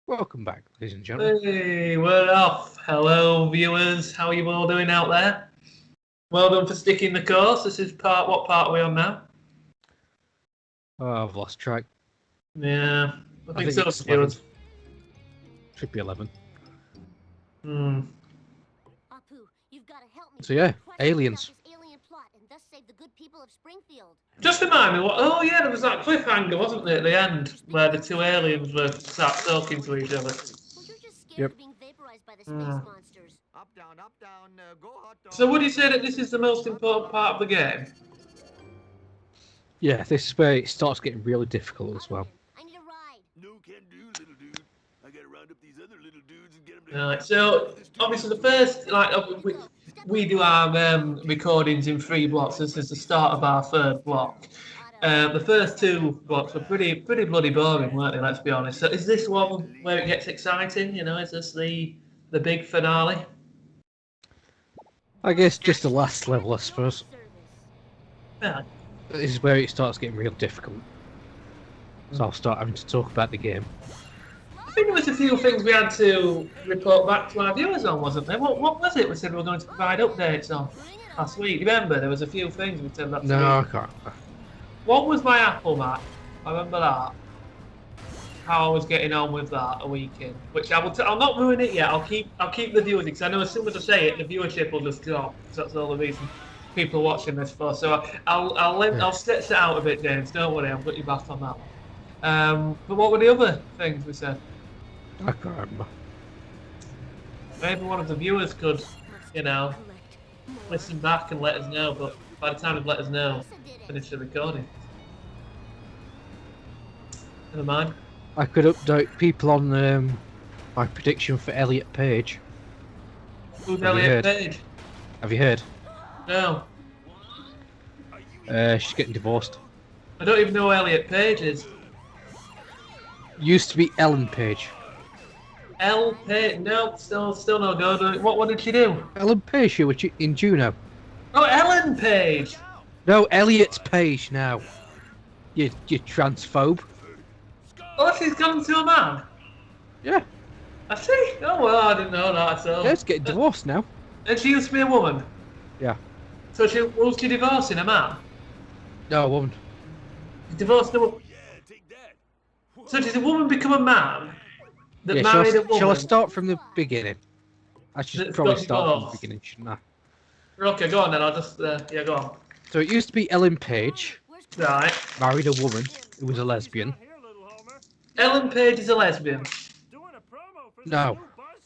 Welcome back, ladies and gentlemen. Hey, we're off. Hello, viewers. How are you all doing out there? Well done for sticking the course. This is what part are we on now? Oh, I've lost track. Yeah, I think so, it's 11. viewers. Should be 11. So yeah, aliens. Just remind me what. Oh yeah, there was that cliffhanger, wasn't there, at the end, where the two aliens were sat talking to each other. Yep. So would you say that this is the most important part of the game? Yeah, this is where it starts getting really difficult as well. No can do, little dude. I gotta round up these other little dudes and get them. Right. So obviously the first, we do our recordings in 3 blocks. This is the start of our third block. The first 2 blocks were pretty bloody boring, weren't they? Let's be honest. So is this one where it gets exciting? You know, is this the big finale? I guess just the last level, I suppose. Yeah. This is where it starts getting real difficult. So I'll start having to talk about the game. I think there was a few things we had to report back to our viewers on, wasn't there? What was it we said we were going to provide updates on last week? Remember, there was a few things we said that. No, I can't. What was my Apple Mac? I remember that. How I was getting on with that a week in, which I'll not ruin it yet. I'll keep the viewers, because I know as soon as I say it, the viewership will just drop. So that's all the reason people are watching this for. So I'll stretch it out a bit, James. Don't worry, I'll put you back on that one. But what were the other things we said? I can't remember. Maybe one of the viewers could, listen back and let us know. But by the time they've let us know, finish the recording. Never mind. I could update people on my prediction for Elliot Page. Who's Elliot Page? Have you heard? No. She's getting divorced. I don't even know who Elliot Page is. Used to be Ellen Page. L Page? No, still no go. What did she do? Ellen Page, she was in Juno. Oh, Ellen Page. No, Elliot Page now. You transphobe. Oh, she's gone to a man. Yeah. I see. Oh well, I didn't know that at all. Yeah, it's getting divorced now. And she used to be a woman. Yeah. So was she divorcing a man? No, a woman. She divorced a woman. So did a woman become a man that married a woman? Shall I start from the beginning? I should probably start from the beginning, shouldn't I? Okay, go on then. I'll just yeah, go on. So it used to be Ellen Page. Right. Married a woman who was a lesbian. Ellen Page is a lesbian. No,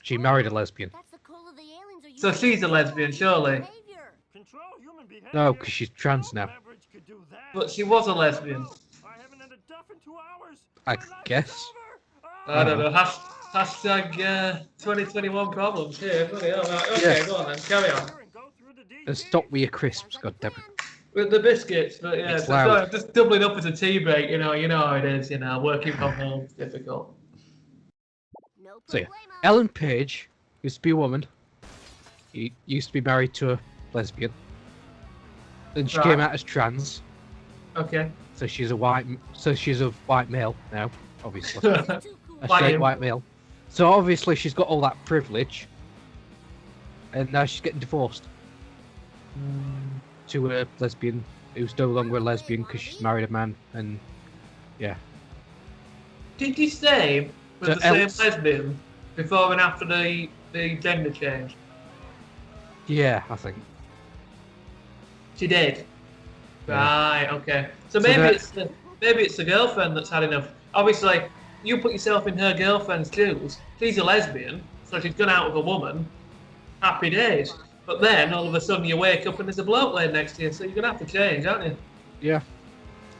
she married a lesbian. So she's a lesbian, surely. No, because she's trans now. But she was a lesbian. I guess. I don't know. Hashtag 2021 problems here. Bloody hell. Right, okay, go on then. Carry on. And stop with your crisps, goddammit. With the biscuits, but yeah, so just doubling up as a tea break, you know how it is, working from home is difficult. So yeah, Ellen Page used to be a woman. He used to be married to a lesbian. Then she came out as trans. Okay. So she's a white male now, obviously. A straight white male. So obviously she's got all that privilege. And now she's getting divorced. To a lesbian who's no longer a lesbian because she's married a man, and yeah. Did you stay with the same lesbian before and after the gender change? Yeah, I think. She did. Yeah. Right. Okay. So maybe it's the girlfriend that's had enough. Obviously, you put yourself in her girlfriend's shoes. She's a lesbian, so she's gone out with a woman. Happy days. But then, all of a sudden, you wake up and there's a bloke laying next to you, so you're going to have to change, aren't you? Yeah.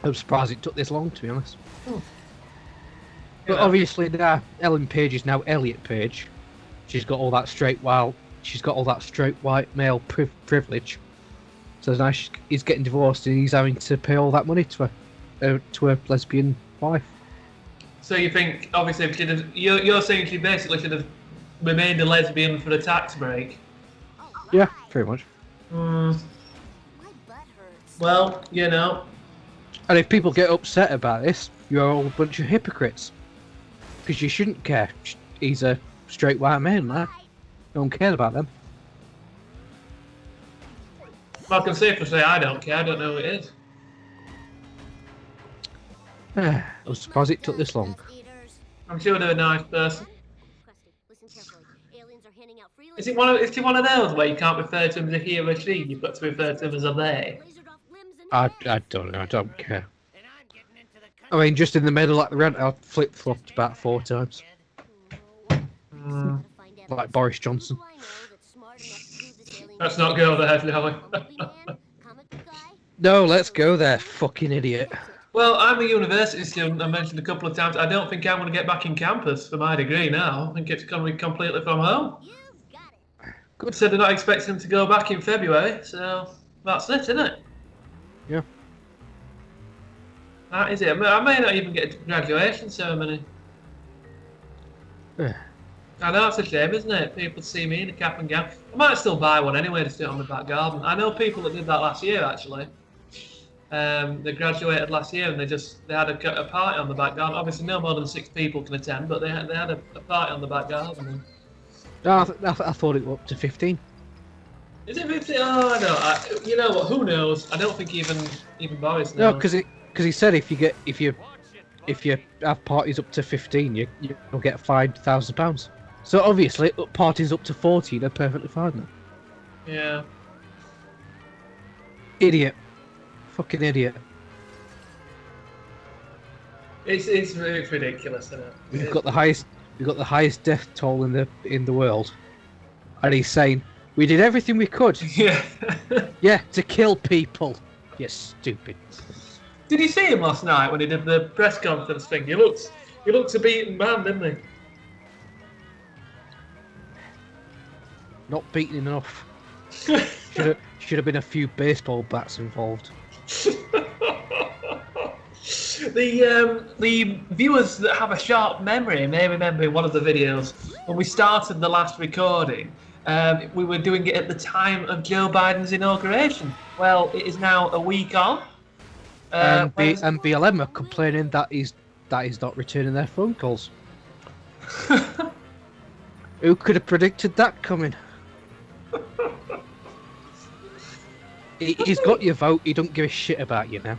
I'm surprised it took this long, to be honest. Hmm. But obviously now, Ellen Page is now Elliot Page. She's got all that straight white male privilege. So now he's getting divorced and he's having to pay all that money to her lesbian wife. So you think, obviously, you're saying she basically should have remained a lesbian for the tax break? Yeah, pretty much. Well, And if people get upset about this, you're all a bunch of hypocrites. Because you shouldn't care. He's a straight white man, man. No one cares about them. Well, I can safely say I don't care. I don't know who it is. I was surprised it took this long. I'm sure they're a nice person. Is he one of those where you can't refer to him as a he or a she? You've got to refer to him as a they. I don't know. I don't care. I mean, just in the middle, like the rent, I flip-flopped about 4 times. Like Boris Johnson. Let's not go there, shall we? No, let's go there, fucking idiot. Well, I'm a university student, I mentioned a couple of times. I don't think I'm going to get back in campus for my degree now. I think it's coming completely from home. Good. So they're not expecting them to go back in February, so that's it, isn't it? Yeah. That is it. I may not even get a graduation ceremony. I know, it's a shame, isn't it? People see me in a cap and gown. I might still buy one anyway to stick on the back garden. I know people that did that last year, actually. They graduated last year and they had a party on the back garden. Obviously, no more than 6 people can attend, but they had a party on the back garden. No, I thought it was up to 15. Is it 15? Oh, I don't. You know what? Who knows? I don't think even Boris knows. No, because he said if you have parties up to 15, you'll get £5,000. So obviously, parties up to 14 are perfectly fine then. Yeah. Idiot. Fucking idiot. It's ridiculous, isn't it? We've got the highest death toll in the world, and he's saying we did everything we could. Yeah. Yeah, to kill people. You stupid. Did you see him last night when he did the press conference thing? He looked a beaten man, didn't he? Not beaten enough. Should have been a few baseball bats involved. The viewers that have a sharp memory may remember in one of the videos when we started the last recording, we were doing it at the time of Joe Biden's inauguration. Well, it is now a week on. And BLM are complaining that he's not returning their phone calls. Who could have predicted that coming? He's got your vote. He don't give a shit about you now.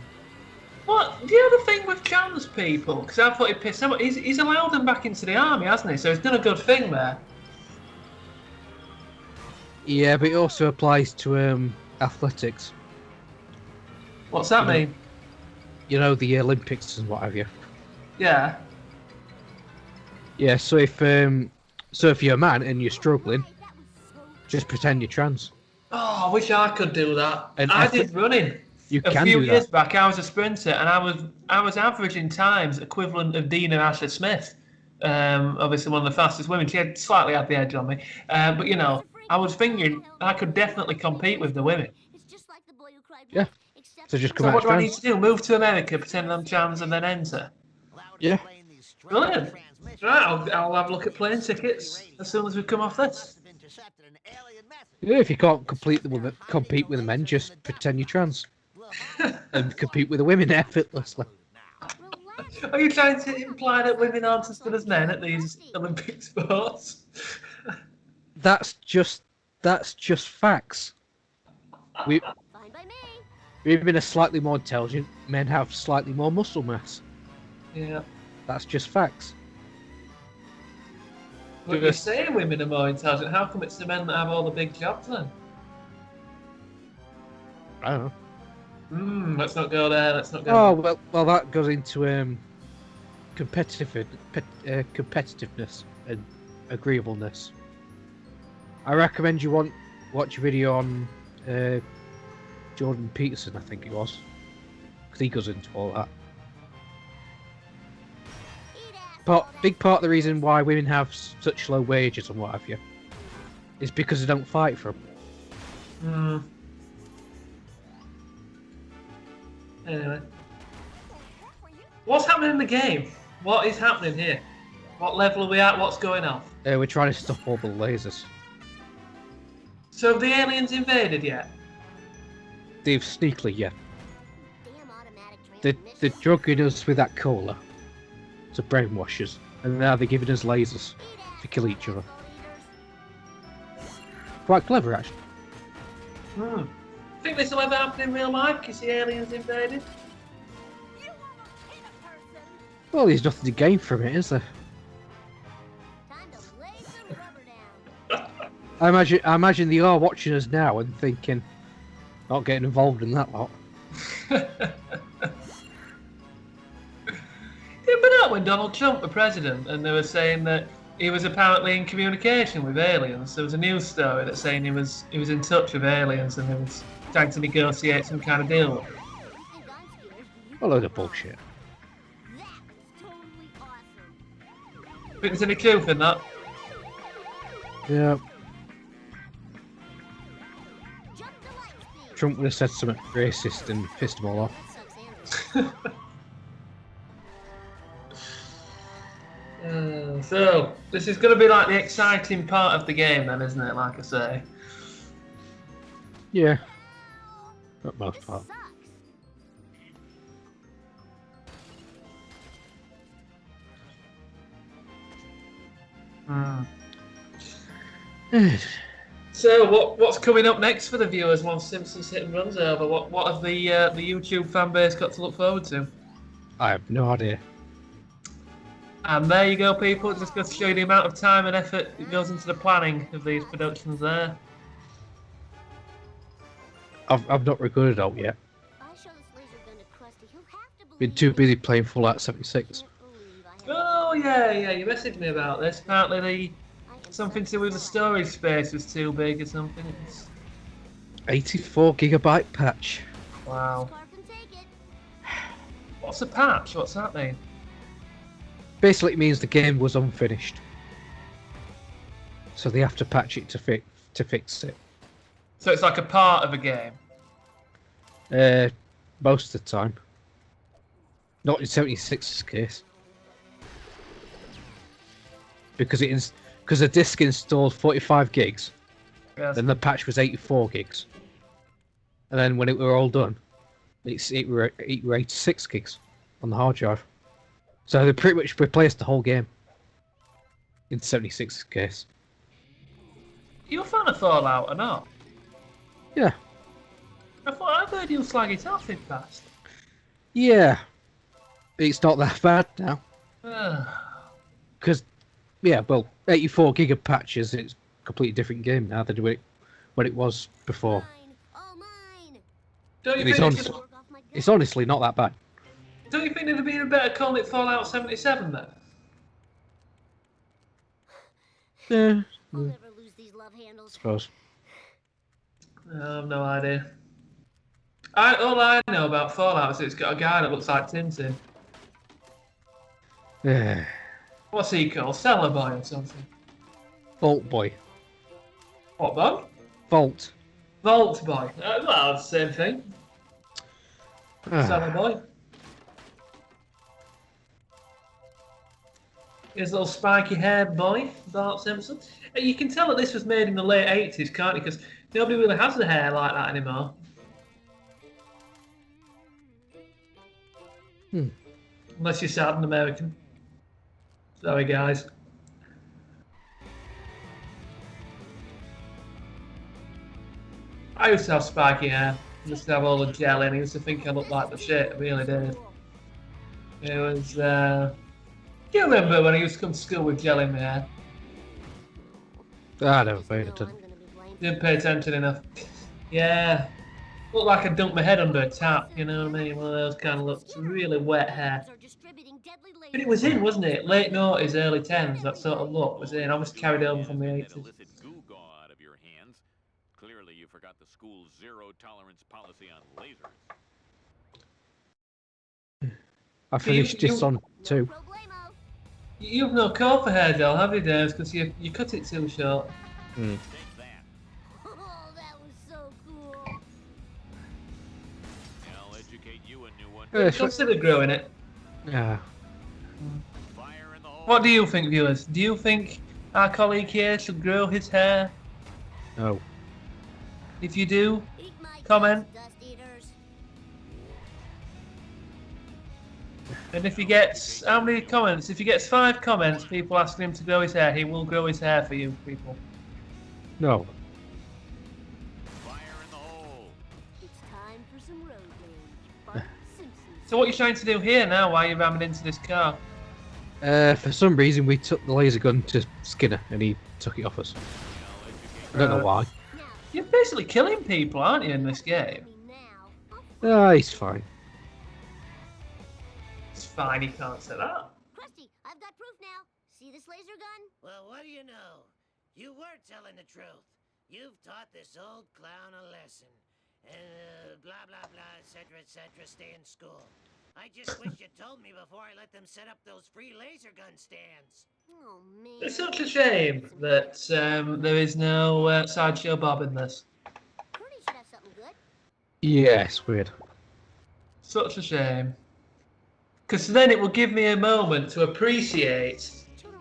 What? The other thing with trans people, because I thought he pissed him off, he's allowed them back into the army, hasn't he? So he's done a good thing there. Yeah, but it also applies to athletics. What's that mean? You know, the Olympics and what have you. Yeah. Yeah, so if you're a man and you're struggling, just pretend you're trans. Oh, I wish I could do that. And I did running. A few years back, I was a sprinter, and I was averaging times equivalent of Dina Asher Smith. Obviously, one of the fastest women. She had slightly had the edge on me, but you know, I was thinking I could definitely compete with the women. Yeah. So just come So out what do I trans. need to do? Move to America, pretend I'm trans, and then enter? Yeah. Brilliant. Right, I'll have a look at plane tickets as soon as we come off this. Yeah, if you can't compete with the men, just pretend you're trans. And compete with the women effortlessly. Are you trying to imply that women aren't as good as men at these Olympic sports? That's just facts. Women are slightly more intelligent. Men have slightly more muscle mass. Yeah. That's just facts. But you're saying women are more intelligent. How come it's the men that have all the big jobs then? I don't know. Let's not go there. Let's not go. Oh well, that goes into competitiveness and agreeableness. I recommend you watch a video on Jordan Peterson, I think it was, because he goes into all that. But big part of the reason why women have such low wages and what have you is because they don't fight for them. Anyway, what's happening in the game? What is happening here? What level are we at? What's going on? We're trying to stop all the lasers. So have the aliens invaded yet? They've sneakily, yeah. They're drugging us with that cola to brainwash us. And now they're giving us lasers to kill each other. Quite clever, actually. Think this will ever happen in real life? Can you see aliens invading? Well, there's nothing to gain from it, is there? I imagine they are watching us now and thinking, not getting involved in that lot. Remember that when Donald Trump was president and they were saying that he was apparently in communication with aliens? There was a news story that saying he was in touch with aliens and he was trying to negotiate some kind of deal. A load of bullshit. Think there's any truth in that? Yeah. Trump would have said something racist and pissed them all off. So, this is going to be like the exciting part of the game then, isn't it, like I say? Yeah. For the most part. So, what's coming up next for the viewers once Simpsons Hit and Run's over? What have the YouTube fan base got to look forward to? I have no idea. And there you go, people. Just goes to show you the amount of time and effort that goes into the planning of these productions there. I've not recorded it out yet. Been too busy playing Fallout 76. Oh, yeah, you messaged me about this. Apparently something to do with the storage space was too big or something. 84 gigabyte patch. Wow. What's a patch? What's that mean? Basically, it means the game was unfinished, so they have to patch it to fix it. So it's like a part of a game. Most of the time, not in 76's case, because the disc installed 45 gigs, Yes. then the patch was 84 gigs, and then when it were all done, it were 86 gigs on the hard drive. So they pretty much replaced the whole game in 76's case. Are you a fan of Fallout or not? Yeah. I heard you'll slag it off in past. Yeah. It's not that bad now. Ah. Because, yeah, well, 84 gig of patches, it's a completely different game now than what it was before. Don't you It's, think it's honestly not that bad. Don't you think it'd have been better calling it Fallout 77 then? Yeah, I'll never lose these love handles. suppose. I have no idea. All I know about Fallout is it's got a guy that looks like Tintin. Yeah. What's he called? Cellar Boy or something? Vault Boy. What boy? Vault. Vault Boy. Well, it's the same thing. Cellar Boy. His little spiky haired boy, Bart Simpson. You can tell that this was made in the late 80s, can't you? Because nobody really has the hair like that anymore. Unless you're Southern American. Sorry, guys. I used to have spiky hair. I used to have all the gel in. I used to think I looked like the shit. I really did. It was, do you remember when I used to come to school with gel in my hair? I never paid attention. Didn't pay attention enough. Yeah. Looked like I dumped my head under a tap, you know what I mean? One of those kind of looks, really wet hair. But it was in, wasn't it? Late noughties, early 10s, that sort of look was in. I was carried over from the 80s. Illicit goo gone out of your hands. Clearly, you forgot the school's zero-tolerance policy on lasers. I finished Dishonored 2. You've no call for hair gel, have you, Dave? Because you cut it too short. Take that. Oh, that was so cool. I'll educate you a new one. Consider growing it. Yeah. Fire in the hole. What do you think, viewers? Do you think our colleague here should grow his hair? No. If you do, Eat my comment. dust eaters. And if he gets how many comments? If he gets 5 comments, people asking him to grow his hair, he will grow his hair for you people. No. Fire in the hole. It's time for some road rage. Bart Simpsons. So what are you trying to do here now? Why are you ramming into this car? For some reason, we took the laser gun to Skinner, and he took it off us. I don't know why. Now, You're basically killing people, aren't you, in this game? me now. Ah, he's fine. It's fine, he can't say that. Krusty, I've got proof now. See this laser gun? Well, what do you know? You were telling the truth. You've taught this old clown a lesson. Blah, blah, blah, etc., stay in school. I just wish you told me before I let them set up those free laser gun stands. Oh man. It's such a shame that there is no Sideshow Bob in this. Bernie should have something good. Yeah, it's weird. Such a shame. Because then it will give me a moment to appreciate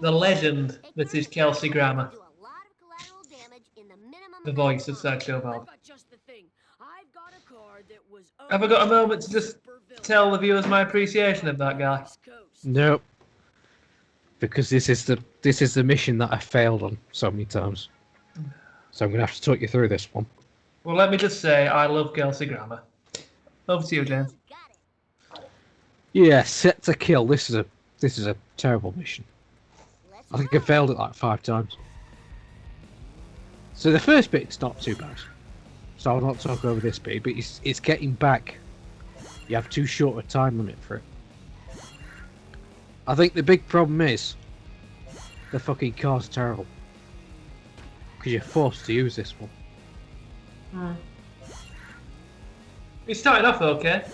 the legend that is Kelsey Grammer, Do a lot of collateral damage in the minimum the amount voice of time. Sideshow Bob. But just the thing. I've got a car that was Have I got a moment to just tell the viewers my appreciation of that guy? Nope. Because this is the mission that I failed on so many times. So I'm gonna have to talk you through this one. Well, let me just say, I love Kelsey Grammer. Over to you, James. Got it. Yeah, set to kill. This is a terrible mission. Let's I think I go. failed it like 5 times. So the first bit's not too bad. So I'll not talk over this bit, but it's getting back. You have too short a time limit for it. I think the big problem is the fucking car's terrible. Because you're forced to use this one. He started off okay.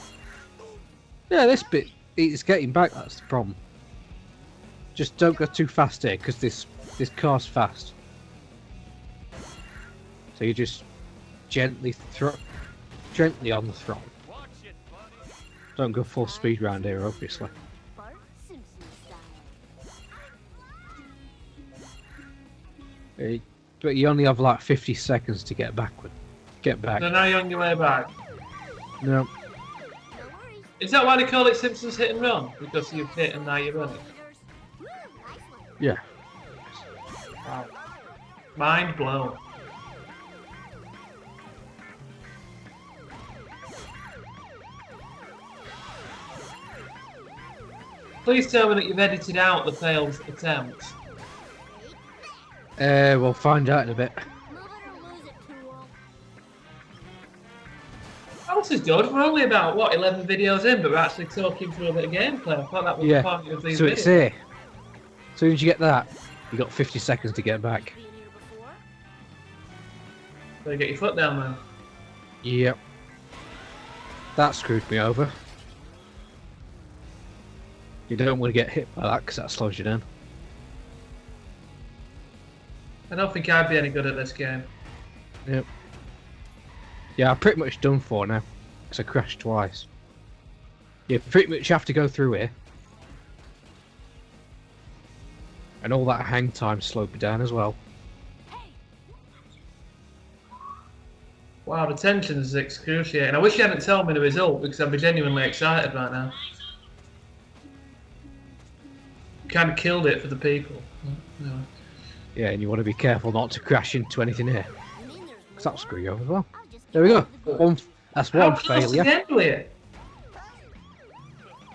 Yeah, this bit, it's getting back, that's the problem. Just don't go too fast here, because this car's fast. So you just gently on the throttle. Watch it, buddy. Don't go full speed round here, obviously. Bart Simpson style. But you only have like 50 seconds to get backward. Get back. So now you're on your way back. No. No worries. Is that why they call it Simpsons Hit and Run? Because you've hit and now you're running? Woo, nice one. Yeah. Wow. Mind blown. Please tell me that you've edited out the failed attempts. We'll find out in a bit. Move it or lose it, tool. Oh, this is good. We're only about, what, 11 videos in, but we're actually talking through a bit of gameplay. I thought that was Yeah. the point of these So videos. it's here. As soon as you get that, you got 50 seconds to get back. Been here before? So you get your foot down then. Yep. That screwed me over. You don't want to get hit by that because that slows you down. I don't think I'd be any good at this game. Yep. Yeah, I'm pretty much done for now because I crashed twice. You pretty much have to go through here. And all that hang time slowed me down as well. Wow, the tension is excruciating. I wish you hadn't told me the result because I'd be genuinely excited right now. Kind of killed it for the people. No. Yeah, and you want to be careful not to crash into anything here. You mean there's Because that'll screw you over as well. I'll just There we get go. rid of the good. That's How one close to failure. the end were you?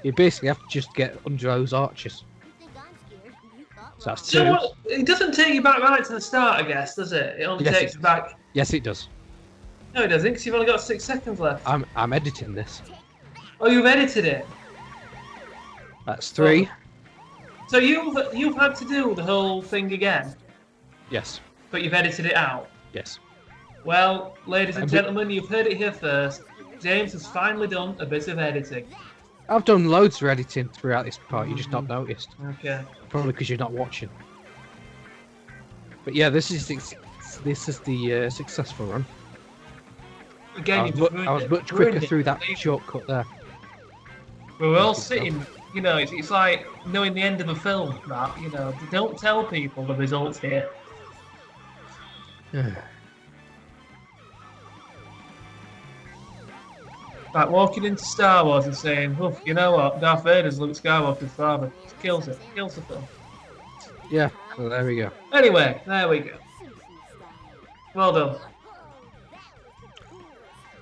You basically have to just get under those arches. You think I'm scared? You thought So that's wrong. Do you know two. what? It doesn't take you back right to the start, I guess, does it? It only Yes, takes it you back. Yes, it does. No, it doesn't, because you've only got 6 seconds left. I'm editing this. Oh, you've edited it. That's 3. So you've had to do the whole thing again, Yes. but you've edited it out. Yes. Well, ladies and And gentlemen, you've heard it here first. James has finally done a bit of editing. I've done loads of editing throughout this part. You just not noticed. Okay. Probably because you're not watching. But yeah, this is the successful run. Again, I was much quicker ruined it. through that shortcut there. We were all sitting, you know, it's like knowing the end of a film, that, you know, don't tell people the results here. Like walking into Star Wars and saying, "Oh, you know what? Darth Vader's Luke Skywalker's father." Just kills it. Kills the film. Yeah, well, there we go. Anyway, there we go. Simpsons style. Well done.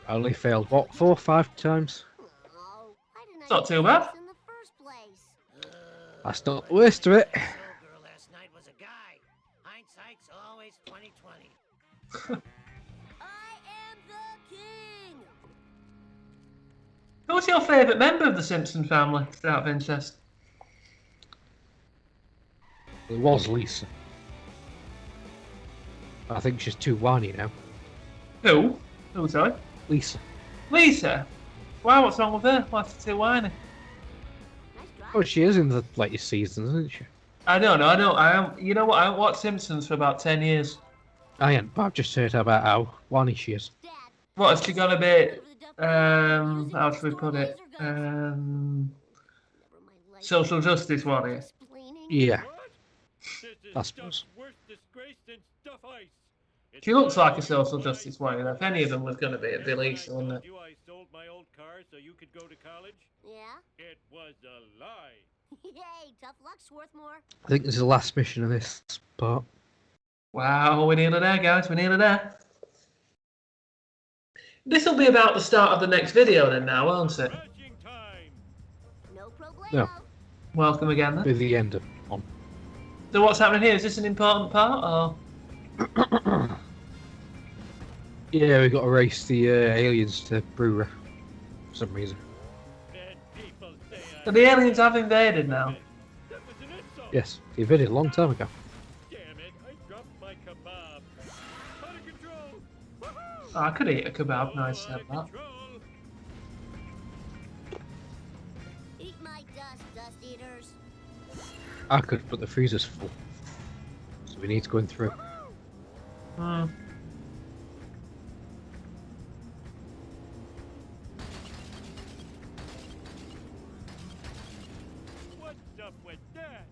I only failed, what, 4 or 5 times? Oh, why didn't It's not too bad. in the first place? That's not the worst of it. Girl last night was a guy. Hindsight's always 20/20. I am the king. Who's your favourite member of the Simpson family? Just out of interest. It was Lisa. I think she's too whiny now. Who? Who, sorry? Lisa. Lisa. Wow, what's wrong with her? Why's she too whiny? Nice drive. Oh, she is in the latest seasons, isn't she? I don't know. I am. You know what? I haven't watched Simpsons for about 10 years. I ain't, but I've just heard about how whiny she is. Dad, What is she gonna be? using How should we store put it? laser gun. Never mind, like, Social justice warrior. explaining. Yeah, This is I suppose. stuff worse disgrace than stuff ice. It's She looks not like a social justice warrior. If any of them was gonna be, it'd be Lisa, wouldn't it? You I sold my old car so you could go to college? Yeah? It was a lie. Yay, tough luck, Swarthmore. I think this is the last mission of this part. Wow, we're nearly there, guys. We're nearly there. This will be about the start of the next video then now, won't it? Crashing time. No problemo. No. Welcome again then. Be the end of one. So what's happening here? Is this an important part or? Yeah, we got to race the aliens to Brewer for some reason. And people say So the aliens have invaded now. That was an insult. Yes, they invaded a long time ago. Damn it, I dropped my kebab. Out of control. Woohoo! Oh, I could eat a kebab. Nice to Out have of that. control. Eat my dust, dust eaters. I could, but the freezer's full. So we need to go in through. Hmm. What's up with that?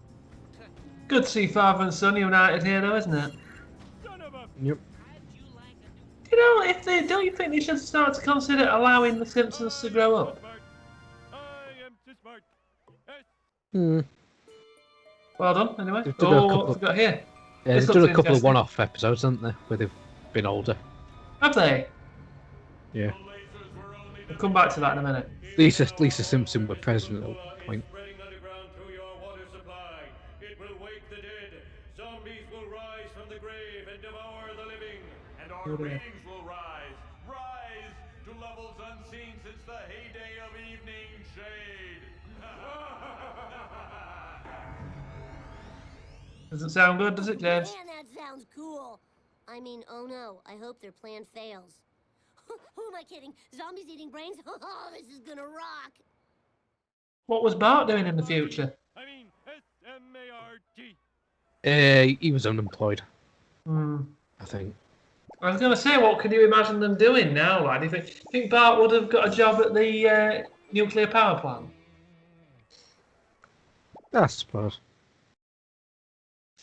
Good to see father and son united here, though, isn't it? Son of a... Yep. You know, if they don't, you think they should start to consider allowing the Simpsons to grow up? Smart. I am too smart. Hmm. Well done, anyway. They've done a Oh, couple what of- have we got here? Yeah, This they've done a looks couple of interesting. one-off episodes, haven't they? Where they've been older. Have they? Yeah. We'll come back to that in a minute. Lisa Simpson were president at one point. Spreading underground through your water supply. It will wake the dead. Zombies will rise from the grave and devour the living. And our ratings will rise. Rise to levels unseen since the heyday of evening shade. Doesn't sound good, does it, James? Man, that sounds cool. I mean, oh no, I hope their plan fails. Who am I kidding? Zombies eating brains? Oh, this is gonna rock. What was Bart doing in the future? I mean, S-M-A-R-T. He was unemployed, Hmm. I think. I was going to say, what can you imagine them doing now? Like, do you think Bart would have got a job at the nuclear power plant? I suppose.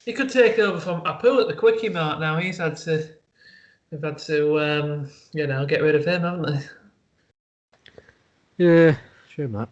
He could take over from Apu at the Quickie Mart now. They've had to, you know, get rid of him, haven't they? Yeah, sure, Matt.